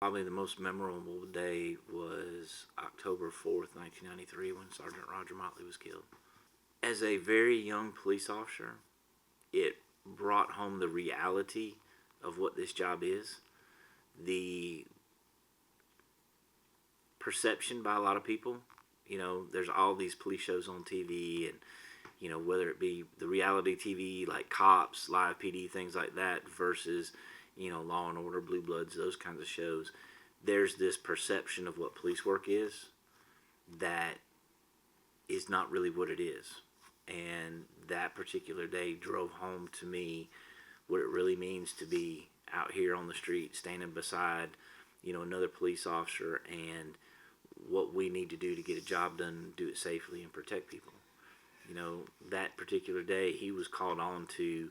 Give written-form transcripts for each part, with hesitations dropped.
Probably the most memorable day was October 4th, 1993, when Sergeant Roger Motley was killed. As a very young police officer, it brought home the reality of what this job is. The perception by a lot of people, there's all these police shows on TV, and whether it be the reality TV like Cops, Live PD, things like that, versus Law and Order, Blue Bloods, those kinds of shows. There's this perception of what police work is that is not really what it is. And that particular day drove home to me what it really means to be out here on the street, standing beside, another police officer, and what we need to do to get a job done, do it safely, and protect people. That particular day, he was called on to,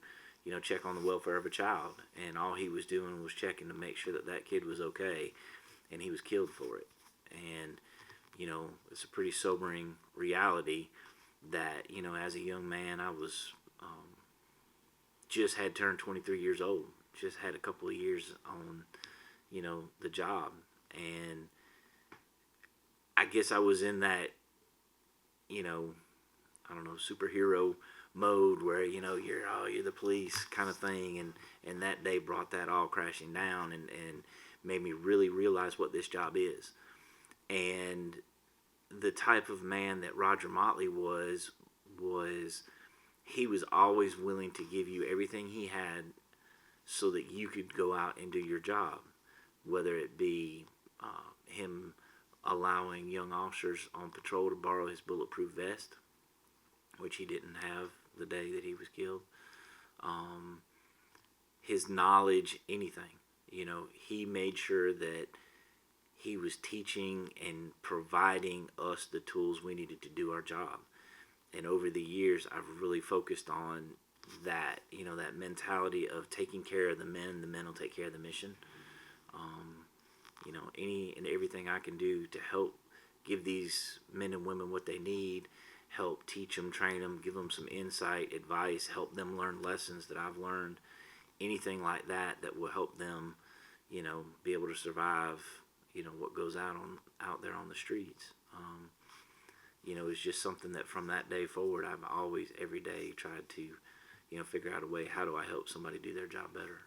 check on the welfare of a child, and all he was doing was checking to make sure that that kid was okay, and he was killed for it. And, it's a pretty sobering reality that, as a young man, I was just had turned 23 years old, just had a couple of years on, the job, and I guess I was in that, I don't know, superhero mode where, you're the police kind of thing, and that day brought that all crashing down, and made me really realize what this job is. And the type of man that Roger Motley was he was always willing to give you everything he had so that you could go out and do your job, whether it be him allowing young officers on patrol to borrow his bulletproof vest, which he didn't have the day that he was killed. His knowledge, anything. He made sure that he was teaching and providing us the tools we needed to do our job. And over the years, I've really focused on that, that mentality of taking care of the men will take care of the mission. Any and everything I can do to help give these men and women what they need, help teach them, train them, give them some insight, advice, help them learn lessons that I've learned, anything like that will help them, be able to survive, what goes out there on the streets. It's just something that from that day forward, I've always, every day, tried to, figure out a way, how do I help somebody do their job better?